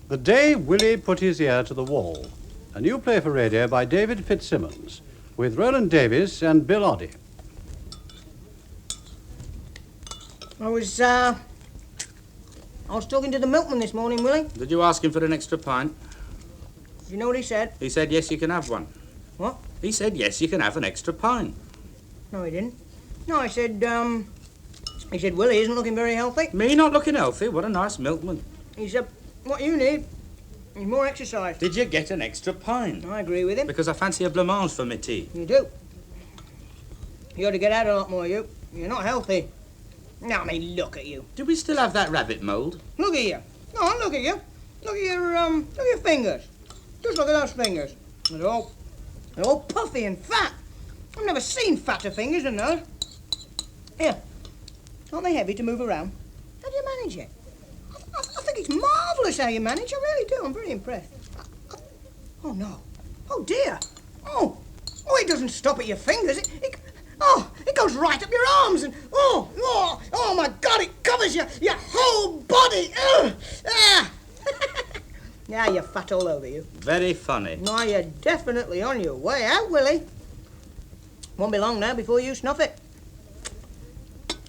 The Day Willy Put His Ear to the Wall, a new play for radio by David Fitzsimmons, with Rowland Davies and Bill Oddie. I was talking to the milkman this morning, Willy. Did you ask him for an extra pint? Do you know what he said? He said, yes, you can have one. What? He said, yes, you can have an extra pint. No, he didn't. No, he said, Willy isn't looking very healthy. Me not looking healthy? What a nice milkman. He said, what you need is more exercise. Did you get an extra pint? I agree with him. Because I fancy a blancmange for my tea. You do. You ought to get out a lot more, you. You're not healthy. Now, I mean, look at you. Do we still have that rabbit mould? Look at you. No, look at you. Look at your fingers. Just look at those fingers. They're all puffy and fat. I've never seen fatter fingers than those. Here. Aren't they heavy to move around? How do you manage it? I think it's marvellous how you manage. I really do. I'm very impressed. Oh, no. Oh, dear. Oh, it doesn't stop at your fingers. It goes right up your arms and... Oh, my God, it covers your whole body. Now you're fat all over you. Very funny. Now you're definitely on your way out, Willy. Won't be long now before you snuff it.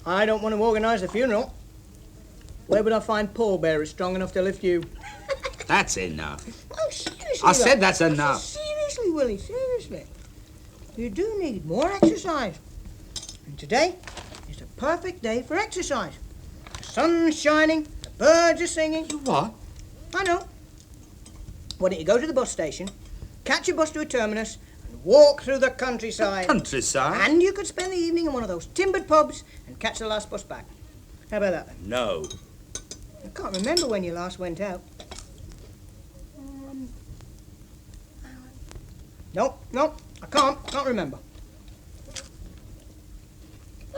I don't want to organise the funeral. Where would I find pallbearers strong enough to lift you? That's enough. Oh, seriously. I said that's enough. Seriously, Willy, seriously. You do need more exercise. And today is the perfect day for exercise. The sun's shining, the birds are singing. You what? I know. Why don't you go to the bus station, catch a bus to a terminus, and walk through the countryside. Countryside? And you could spend the evening in one of those timbered pubs and catch the last bus back. How about that then? No. I can't remember when you last went out. No, I can't remember.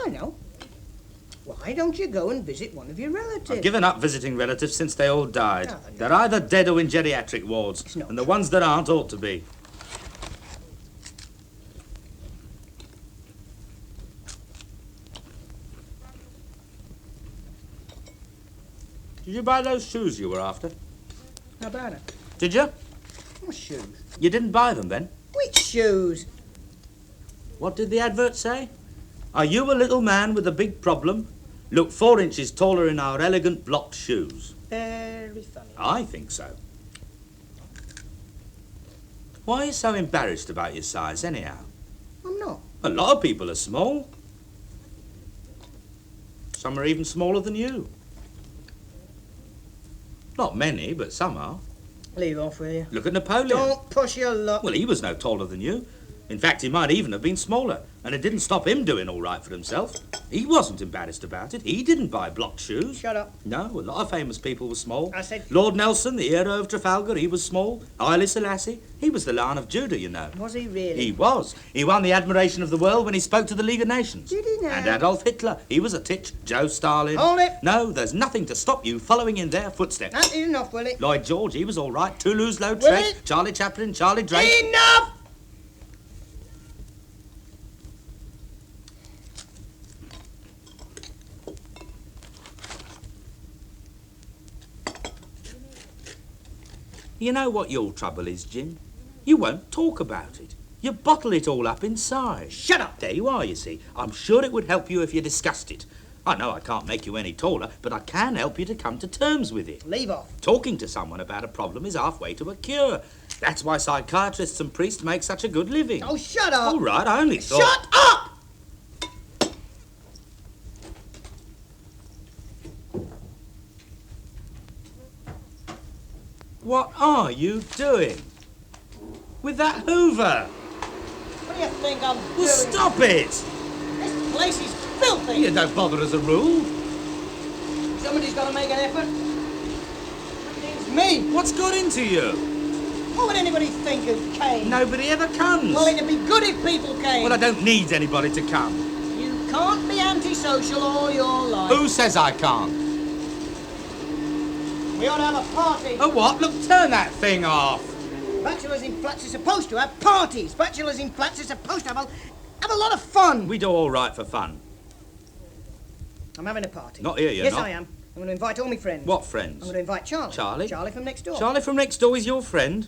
I know. Why don't you go and visit one of your relatives? I've given up visiting relatives since they all died. No. They're either dead or in geriatric wards, and the ones that aren't ought to be. Did you buy those shoes you were after? How about it? Did you? What shoes? You didn't buy them then? Which shoes? What did the advert say? Are you a little man with a big problem? Look 4 inches taller in our elegant blocked shoes. Very funny. I think so. Why are you so embarrassed about your size, anyhow? I'm not. A lot of people are small. Some are even smaller than you. Not many, but some are. Leave off, will you? Look at Napoleon. Don't push your luck. Well, he was no taller than you. In fact, he might even have been smaller, and it didn't stop him doing all right for himself. He wasn't embarrassed about it. He didn't buy blocked shoes. Shut up. No, a lot of famous people were small. I said... Lord Nelson, the hero of Trafalgar, he was small. Haile Selassie, he was the Lion of Judah, you know. Was he really? He was. He won the admiration of the world when he spoke to the League of Nations. Did he now? And Adolf Hitler, he was a titch. Joe Stalin. Hold it. No, there's nothing to stop you following in their footsteps. That is enough, Willy. Lloyd George, he was all right. Toulouse-Lautrec, Willy. Charlie Chaplin, Charlie Drake. Enough! You know what your trouble is, Jim? You won't talk about it. You bottle it all up inside. Shut up! There you are, you see. I'm sure it would help you if you discussed it. I know I can't make you any taller, but I can help you to come to terms with it. Leave off. Talking to someone about a problem is halfway to a cure. That's why psychiatrists and priests make such a good living. Oh, shut up! All right, I only thought... Shut up! What are you doing? With that Hoover? What do you think I'm doing? Well, stop it! This place is filthy! You don't bother as a rule. Somebody's got to make an effort. It's me! What's got into you? What would anybody think of Cain? Nobody ever comes. Well, it'd be good if people came. Well, I don't need anybody to come. You can't be antisocial all your life. Who says I can't? We ought to have a party. A what? Look, turn that thing off. Bachelors in flats are supposed to have parties. Bachelors in flats are supposed to have a lot of fun. We do all right for fun. I'm having a party. Not here, you're yes, not. I am. I'm going to invite all my friends. What I'm friends? going to invite Charlie. Charlie? Charlie from next door. Charlie from next door is your friend?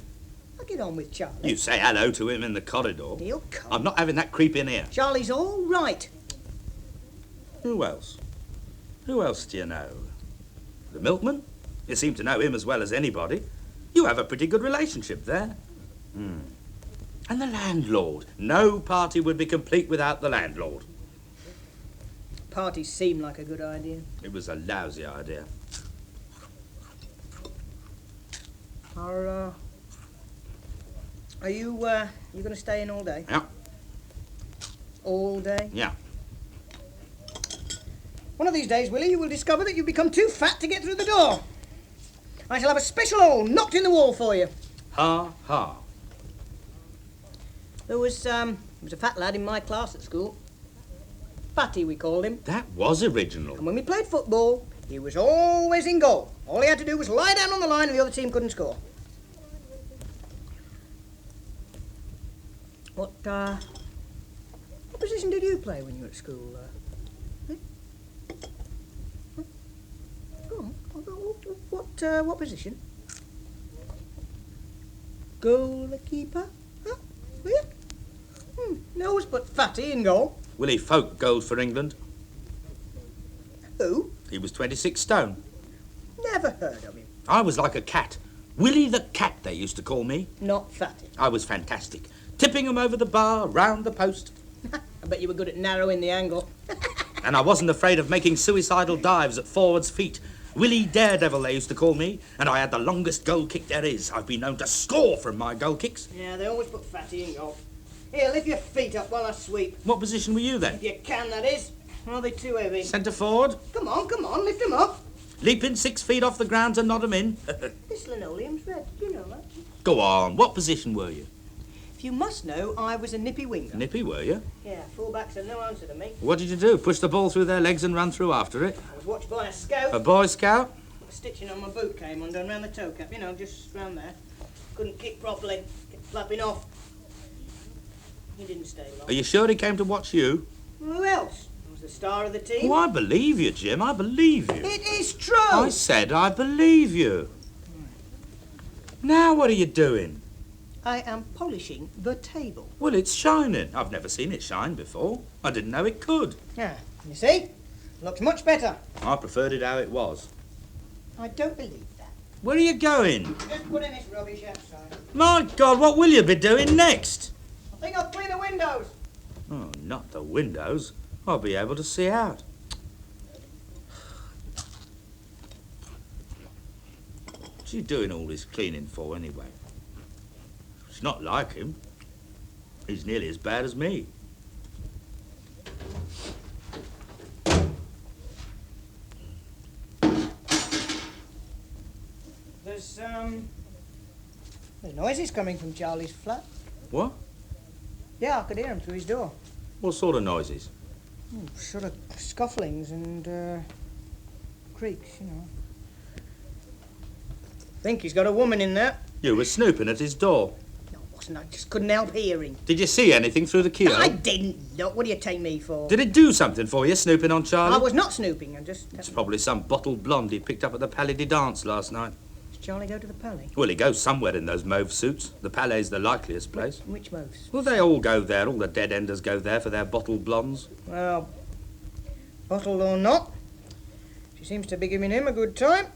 I'll get on with Charlie. You say hello to him in the corridor. He'll come. I'm not having that creep in here. Charlie's all right. Who else? Who else do you know? The milkman? You seem to know him as well as anybody. You have a pretty good relationship there. And the landlord. No party would be complete without the landlord. Parties seem like a good idea. It was a lousy idea. Are you going to stay in all day? Yeah. All day? Yeah. One of these days, Willy, you will discover that you've become too fat to get through the door. I shall have a special hole knocked in the wall for you. Ha, ha. There was a fat lad in my class at school. Fatty, we called him. That was original. And when we played football, he was always in goal. All he had to do was lie down on the line and the other team couldn't score. What position did you play when you were at school? Go on. What position? Goalkeeper? Huh? Were you? No one's but Fatty in goal. Willy Folk goals for England. Who? He was 26 stone. Never heard of him. I was like a cat. Willy the cat, they used to call me. Not Fatty. I was fantastic. Tipping him over the bar, round the post. I bet you were good at narrowing the angle. And I wasn't afraid of making suicidal dives at forward's feet. Willy Daredevil, they used to call me, and I had the longest goal kick there is. I've been known to score from my goal kicks. Yeah, they always put Fatty in goal. Here, lift your feet up while I sweep. What position were you then? If you can, that is. Are they too heavy? Centre forward? Come on, lift them up. Leaping 6 feet off the ground to nod 'em in? This linoleum's red, you know that. Go on, what position were you? If you must know, I was a nippy winger. Nippy, were you? Yeah, fullbacks are no answer to me. What did you do? Push the ball through their legs and run through after it? I was watched by a scout. A Boy Scout? The stitching on my boot came undone round the toe cap, you know, just round there. Couldn't kick properly, kept flapping off. He didn't stay long. Are you sure he came to watch you? Who else? I was the star of the team. Oh, I believe you, Jim. I believe you. It is true. I said I believe you. Now what are you doing? I am polishing the table. Well, it's shining. I've never seen it shine before. I didn't know it could. Yeah, you see? Looks much better. I preferred it how it was. I don't believe that. Where are you going? Just putting this rubbish outside. My God, what will you be doing next? I think I'll clean the windows. Oh, not the windows. I'll be able to see out. What's he doing all this cleaning for, anyway? It's not like him. He's nearly as bad as me. There's noises coming from Charlie's flat. What? Yeah, I could hear him through his door. What sort of noises? Sort of scufflings and creaks, you know. Think he's got a woman in there. You were snooping at his door. No, I wasn't. I just couldn't help hearing. Did you see anything through the keyhole? I didn't. Look, what do you take me for? Did it do something for you, snooping on Charlie? I was not snooping. I just... It's probably some bottled blonde he picked up at the Palais de Dance last night. Does Charlie go to the Palais? Well, he goes somewhere in those mauve suits. The Palais's the likeliest place. Which moves? Well, they all go there. All the dead-enders go there for their bottled blondes. Well, bottled or not, she seems to be giving him a good time.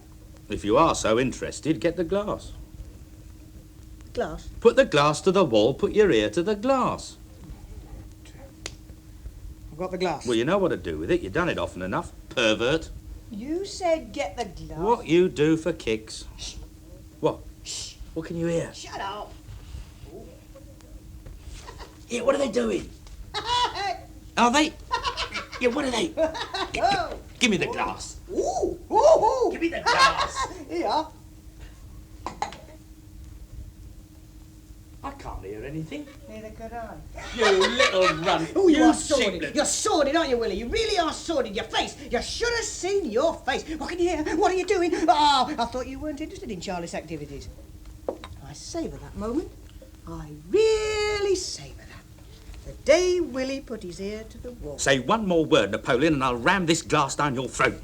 If you are so interested, get the glass. Glass? Put the glass to the wall, put your ear to the glass. I've got the glass. Well, you know what to do with it. You've done it often enough. Pervert. You said get the glass. What you do for kicks. Shh. What? Shh. What can you hear? Shut up. Yeah, what are they doing? Are they? Yeah, what are they? Give me the glass. Ooh. Ooh. Give me the glass. Here. I can't hear anything. Neither could I. You little runt. Oh, you are cheated. sordid. You're sordid, aren't you, Willy? You really are sordid. Your face. You should have seen your face. What can you hear? What are you doing? Oh, I thought you weren't interested in Charlie's activities. I savour that moment. I really savour that. The day Willy put his ear to the wall. Say one more word, Napoleon, and I'll ram this glass down your throat.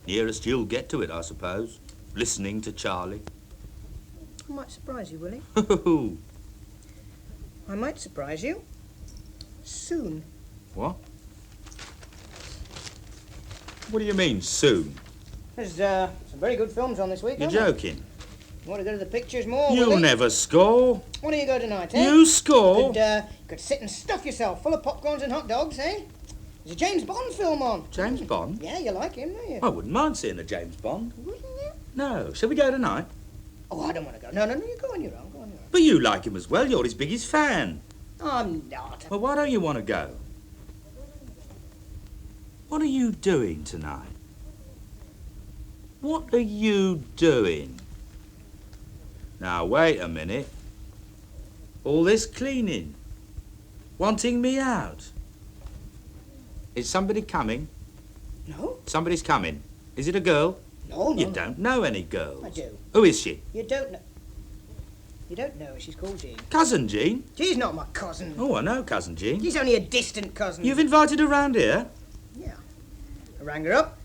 Nearest you'll get to it, I suppose. Listening to Charlie. I might surprise you, Willy. What? I might surprise you. Soon. What do you mean, soon? There's some very good films on this week, You're aren't there? joking. You want to go to the pictures more, You'll Willy? never score. Why don't you go tonight, eh? You score? Could sit and stuff yourself full of popcorns and hot dogs, eh? There's a James Bond film on. James Bond? Yeah, you like him, don't you? I wouldn't mind seeing a James Bond. Wouldn't you? No. Shall we go tonight? Oh, I don't want to go. No, you go on your own. Go on your own. But you like him as well. You're his biggest fan. I'm not. Well, why don't you want to go? What are you doing tonight? What are you doing? Now, wait a minute. All this cleaning. Wanting me out. Is somebody coming? No? Somebody's coming. Is it a girl? No. You don't know any girls. I do. Who is she? You don't know. You don't know her. She's called Jean. Cousin Jean? She's not my cousin. Oh, I know Cousin Jean. She's only a distant cousin. You've invited her round here? Yeah. I rang her up.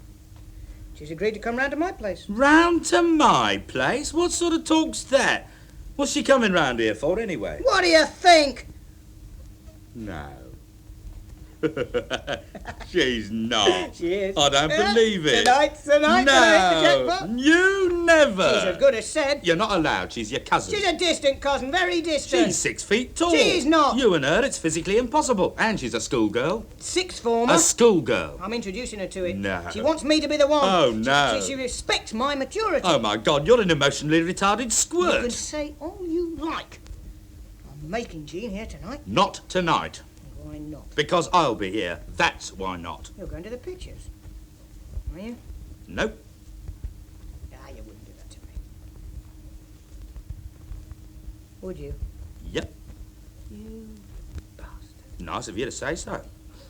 She's agreed to come round to my place. Round to my place? What sort of talk's that? What's she coming round here for, anyway? What do you think? No. She's not. She is. I don't believe it. Tonight's the night. No, you never. She's as good as said. You're not allowed. She's your cousin. She's a distant cousin, very distant. She's 6 feet tall. She's not. You and her, it's physically impossible. And she's a schoolgirl. Sixth former. A schoolgirl. I'm introducing her to it. No. She wants me to be the one. Oh, no. She respects my maturity. Oh, my God, you're an emotionally retarded You squirt. can say all you like. I'm making Jean here tonight. Not tonight. Why not? Because I'll be here. That's why not. You're going to the pictures. Are you? Nope. Ah, you wouldn't do that to me. Would you? Yep. You bastard. Nice of you to say so.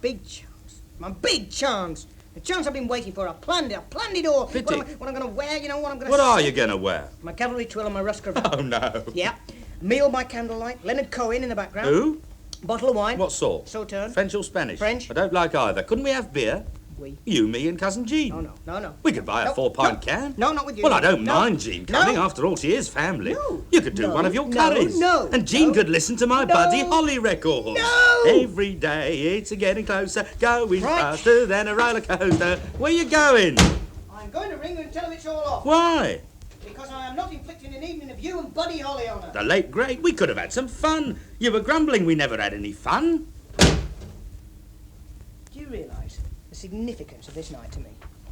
Big chance. My big chance. The chance I've been waiting for. I planned it all. Pity. What I'm going to wear, you know, what I'm going to What are you going to wear? My cavalry twill and my rust cravat. Oh, no. Yeah. Meal by candlelight. Leonard Cohen in the background. Who? Bottle of wine. What sort? Sauterne. French or Spanish? French. I don't like either. Couldn't we have beer? We. You, me, and Cousin Jean. Oh, no. We could buy a No, 4-pint no, can. No, not with you. Well, I don't No. mind Jean coming. No. After all, she is family. No. You could do No. one of your No. curries. No. And Jean No. could listen to my No. Buddy Holly record. No. Every day it's getting closer, going Right. faster than a roller coaster. Where you going? I'm going to ring her and tell her it's all off. Why? Because I am not inflicting an evening of you and Buddy Holly on her. The late great. We could have had some fun. You were grumbling we never had any fun. Do you realise the significance of this night to me?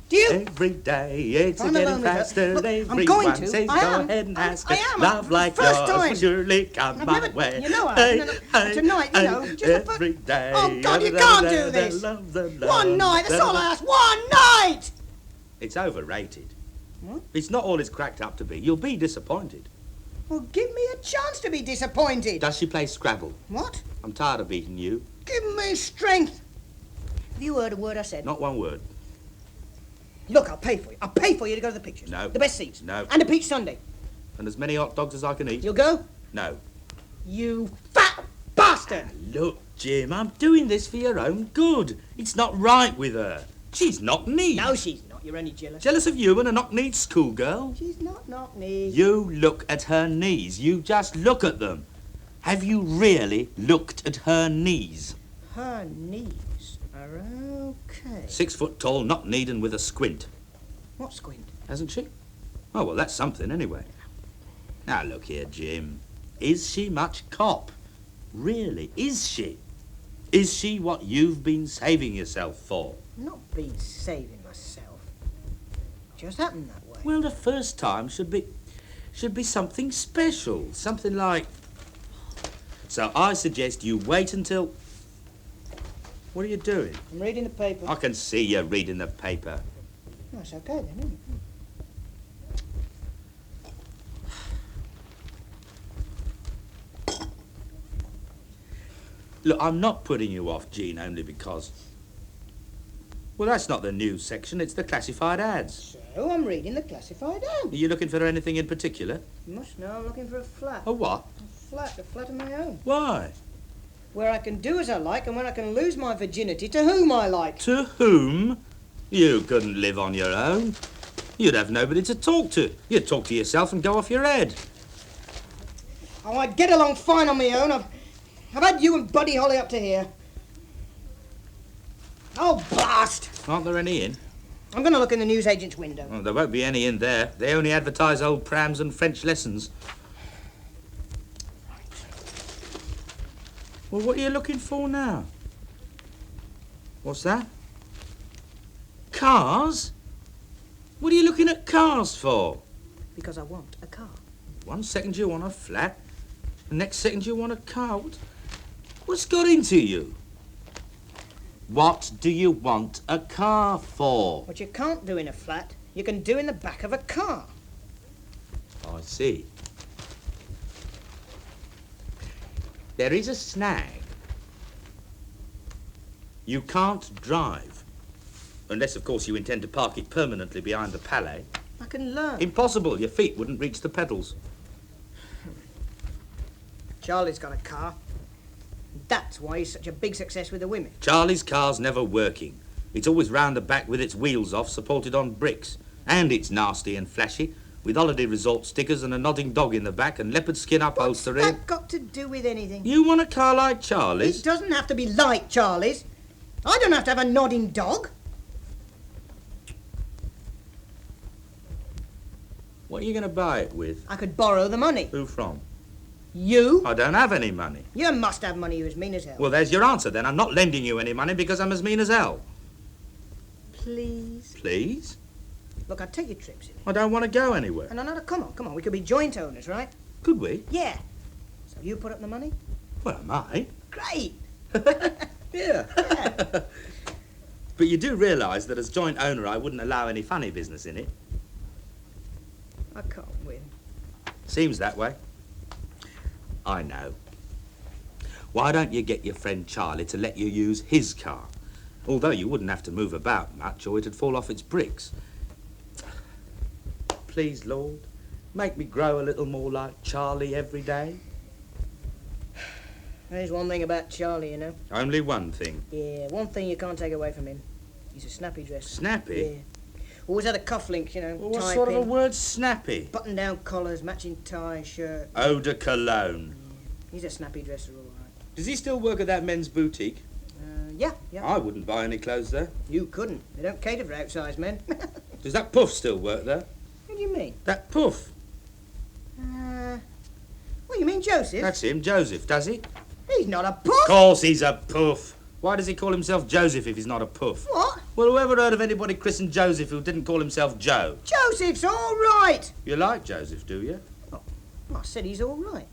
Do you? Every day it's I'm getting alone with her. faster. Look, I'm Everyone going to. says I go am. ahead and ask I her. am. Love like First yours time. will surely come I've my never- way. you know I Hey, haven't. hey, Tonight, you hey, know, just the fir- every day. Oh, God, you can't do this. One night, that's all I ask. One night! It's overrated. What? It's not all it's cracked up to be. You'll be disappointed. Well, give me a chance to be disappointed. Does she play Scrabble? What? I'm tired of beating you. Give me strength. Have you heard a word I said? Not one word. Look, I'll pay for you. I'll pay for you to go to the pictures. No. The best seats. No. And a peach sundae. And as many hot dogs as I can eat. You'll go? No. You fat bastard! Look, Jim, I'm doing this for your own good. It's not right with her. She's knock-kneed. No, she's not. You're only jealous. Jealous of you and a knock-kneed schoolgirl? She's not knock-kneed. You look at her knees. You just look at them. Have you really looked at her knees? Her knees are okay. 6 foot tall, knock-kneed and with a squint. What squint? Hasn't she? Oh, well, that's something anyway. Now, look here, Jim. Is she much cop? Really, is she? Is she what you've been saving yourself for? I'm not been saving myself. Just happened that way. Well, the first time should be something special. Something like... So I suggest you wait until... What are you doing? I'm reading the paper. I can see you reading the paper. That's okay then, isn't it? Look, I'm not putting you off, Jean, only because... Well, that's not the news section, it's the classified ads. So I'm reading the classified Are ad. you looking for anything in particular? You must know I'm looking for a flat. A what? A flat of my own. Why? Where I can do as I like and where I can lose my virginity to whom I like. To whom You couldn't live on your own. You'd have nobody to talk to. You'd talk to yourself and go off your head. Oh, I'd get along fine on my own. I've had you and Buddy Holly up to here. Oh, blast! Aren't there any in? I'm going to look in the newsagent's window. Oh, there won't be any in there. They only advertise old prams and French lessons. Well, what are you looking for now? What's that? Cars? What are you looking at cars for? Because I want a car. 1 second you want a flat, the next second you want a car. What's got into you? What do you want a car for? What you can't do in a flat, you can do in the back of a car. Oh, I see. There is a snag. You can't drive. Unless, of course, you intend to park it permanently behind the Palais. I can learn. Impossible. Your feet wouldn't reach the pedals. Charlie's got a car. That's why he's such a big success with the women. Charlie's car's never working. It's always round the back with its wheels off, supported on bricks. And it's nasty and flashy, with holiday resort stickers and a nodding dog in the back and leopard skin upholstery. What's that got to do with anything? You want a car like Charlie's? It doesn't have to be like Charlie's. I don't have to have a nodding dog. What are you going to buy it with? I could borrow the money. Who from? You? I don't have any money. You must have money, you're as mean as hell. Well, there's your answer then. I'm not lending you any money because I'm as mean as hell. Please? Please? Look, I'll take your trips in. I don't want to go anywhere. No, come on. We could be joint owners, right? Could we? Yeah. So you put up the money? Well, I might. Great. Yeah. But you do realise that as joint owner I wouldn't allow any funny business in it. I can't win. Seems that way. I know. Why don't you get your friend Charlie to let you use his car? Although you wouldn't have to move about much or it'd fall off its bricks. Please, Lord, make me grow a little more like Charlie every day. There's one thing about Charlie, you know. Only one thing. Yeah, one thing you can't take away from him. He's a snappy dresser. Snappy? Yeah. Always had a cufflinks, you know. Well, what tie sort pin, of a word's snappy? button-down collars, matching tie, shirt. Eau de cologne. He's a snappy dresser, all right. Does he still work at that men's boutique? Yeah. I wouldn't buy any clothes there. You couldn't. They don't cater for outsized men. Does that Puff still work there? What do you mean? That Puff? What, you mean Joseph? That's him, Joseph, does he? He's not a Of puff. course he's a Puff. Why does he call himself Joseph if he's not a Puff? What? Well, whoever heard of anybody christened Joseph who didn't call himself Joe? Joseph's all right. You like Joseph, do you? Well, I said he's all right.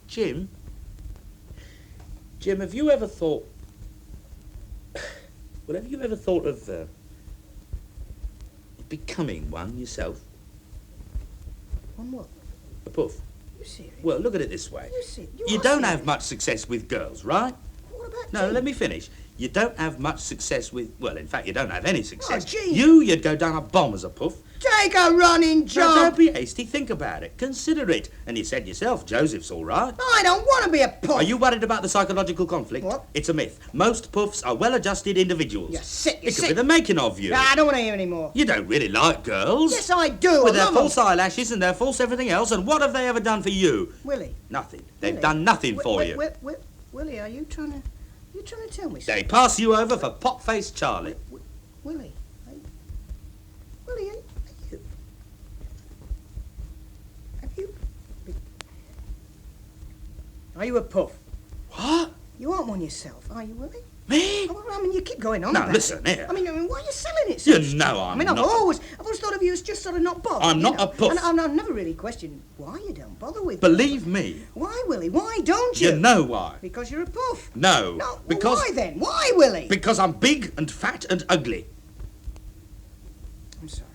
Jim, have you ever thought... Well, have you ever thought of becoming one yourself? On what? A Puff? You serious? Well, look at it this way. You are don't serious. have much success with girls, right? What about No, Jim? let me finish. You don't have much success with... Well, in fact, you don't have any success. Oh, gee. You'd go down a bomb as a Puff. Take a running No, jump. don't be hasty. Think about it. Consider it. And you said yourself, Joseph's all right. I don't want to be a puff. Are you worried about the psychological conflict? What? It's a myth. Most Puffs are well-adjusted individuals. You're sick. It could be the making of you. I don't want to hear any more. You don't really like girls. Yes, I do. With I their love 'em. false eyelashes and their false everything else. And what have they ever done for you? Willy. Nothing. They've Willy. done nothing for you. Willy, are you trying to tell me They something? pass you over for pot-faced Charlie. Willy, Willy, are you? Have you? Are you a puff? What? You aren't one yourself, are you, Willy? Me? Oh, I mean, you keep going on Now, about listen it. here. I mean, why are you selling it so You cheap? know I'm I mean, not. I've always thought of you as just sort of not bothered. I'm you not know. a puff. And I've never really questioned why you don't bother with Believe me. Why, Willy? Why don't you? You know why. Because you're a puff. No. No, well, because why then? Why, Willy? Because I'm big and fat and ugly. I'm sorry.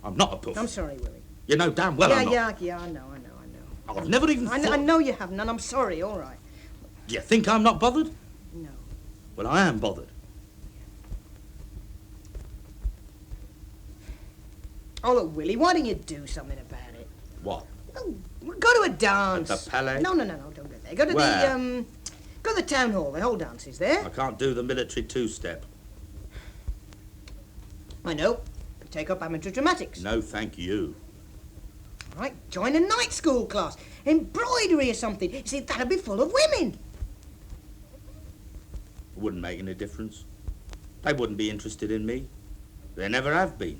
I'm not a puff. I'm sorry, Willy. You know damn well I'm not. Yeah, I know. I've never even I thought... know you haven't, and I'm sorry, all right. Do you think I'm not bothered? No. Well, I am bothered. Oh, look, Willy, why don't you do something about it? What? Oh, go to a dance. At the Palais? No, don't go there. Go to Where? Go to the town hall, the whole dances there. I can't do the military two-step. I know. Take up amateur dramatics. No, thank you. All right, join a night school class. Embroidery or something. You see, that'd be full of women. It wouldn't make any difference. They wouldn't be interested in me. They never have been.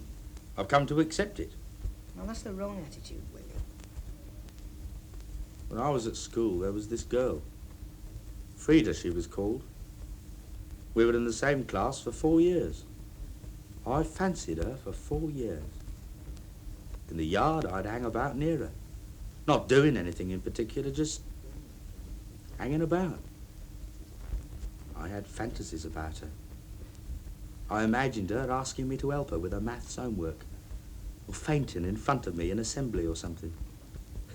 I've come to accept it. Well, that's the wrong attitude, Willy. When I was at school, there was this girl. Frida, she was called. We were in the same class for 4 years. I fancied her for 4 years. In the yard, I'd hang about near her. Not doing anything in particular, just hanging about. I had fantasies about her. I imagined her asking me to help her with her maths homework, or fainting in front of me in assembly or something.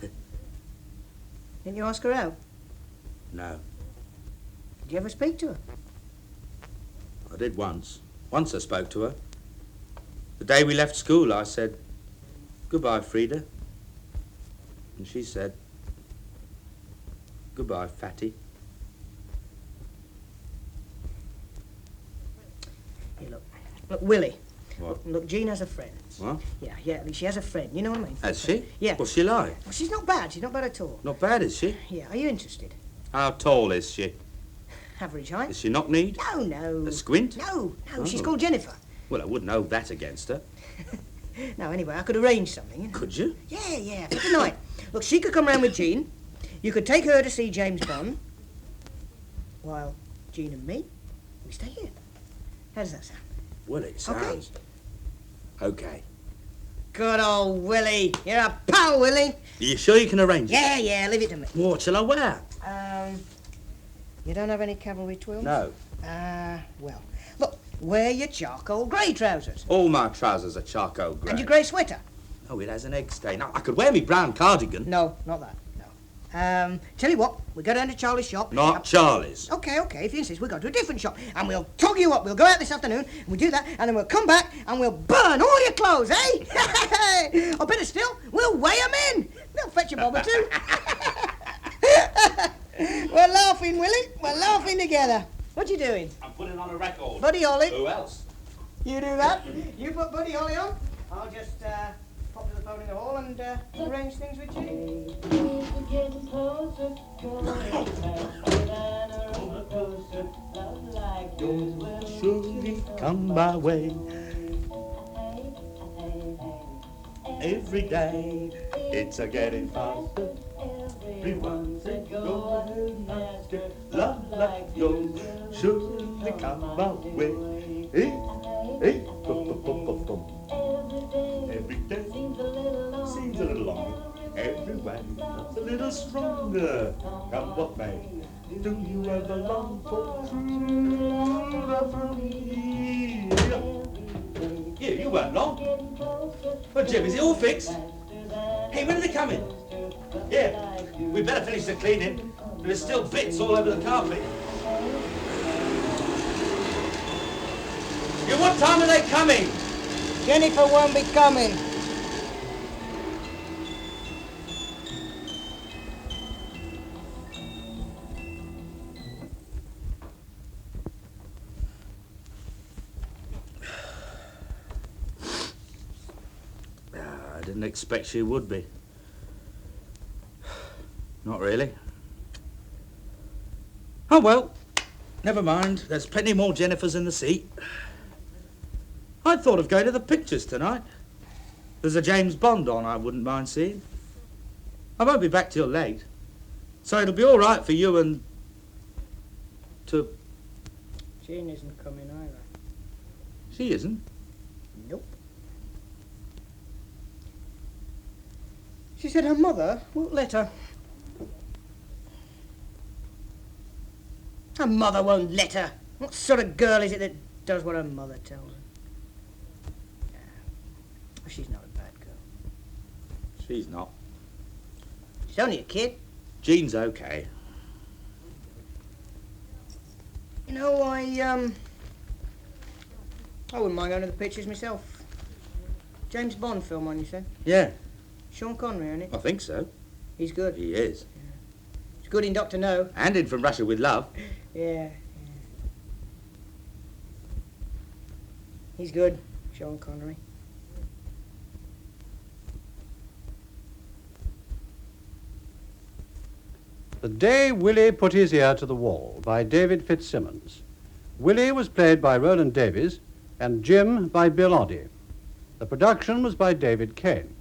Didn't you ask her out? No. Did you ever speak to her? I did once. Once I spoke to her. The day we left school, I said, "Goodbye, Frida." And she said, "Goodbye, Fatty." Hey, look, Willy. What? Look, Jean has a friend. What? Yeah, she has a friend. You know what I mean? Has she? Yeah. What's she like? Well, she's not bad. She's not bad at all. Not bad, is she? Yeah, are you interested? How tall is she? Average height? Is she knock-kneed? No. A squint? No, Oh. she's called Jennifer. Well, I wouldn't hold that against her. No, anyway, I could arrange something, you know. Could you? Yeah, for tonight. Look, she could come round with Jean. You could take her to see James Bond, while Jean and me, we stay here. How does that sound? Well, it sounds... Okay. Good old Willy. You're a pal, Willy. Are you sure you can arrange it? Yeah, leave it to me. What shall I wear? You don't have any cavalry twills? No. Well, look, wear your charcoal grey trousers. All my trousers are charcoal grey. And your grey sweater. Oh, it has an egg stain. I could wear me brown cardigan. No, not that, no. Tell you what, we go down to Charlie's shop. Not Charlie's. Okay, if you insist, we'll go to a different shop and we'll tog you up. We'll go out this afternoon and we'll do that and then we'll come back and we'll burn all your clothes, eh? Or better still, we'll weigh 'em in. They'll fetch a bob or two. We're laughing, Willy. We're laughing together. What you doing? I'm putting on a record. Buddy Holly. Who else? You do that. You put Buddy Holly on. I'll just pop to the phone in the hall and arrange things with you. You'll surely come my way. Every day it's a getting faster. Everyone's a going after love like yours. Surely come my way. Hey, hey, bum, bum, bum, bum, bum. Every day seems a little longer. Every way a little stronger. Come what may. Do you ever long for true love from me? Yeah, you weren't long. Well, Jim, is it all fixed? Hey, when are they coming? Yeah, we better finish the cleaning. There's still bits all over the carpet. Yeah, what time are they coming? Jennifer won't be coming. I didn't expect she would be. Not really. Oh, well, never mind. There's plenty more Jennifers in the seat. I'd thought of going to the pictures tonight. There's a James Bond on I wouldn't mind seeing. I won't be back till late. So it'll be all right for you and... to... Jean isn't coming either. She isn't? Nope. She said her mother won't let her. Her mother won't let her. What sort of girl is it that does what her mother tells her? Oh, she's not a bad girl. She's not. She's only a kid. Jean's okay. You know, I wouldn't mind going to the pictures myself. James Bond film on, you said? Yeah, Sean Connery, isn't it? I think so. He's good. He is. It's good in Dr. No. And in From Russia with Love. Yeah. He's good, Sean Connery. The Day Willy Put His Ear to the Wall by David Fitzsimmons. Willy was played by Rowland Davies and Jim by Bill Oddie. The production was by David Cain.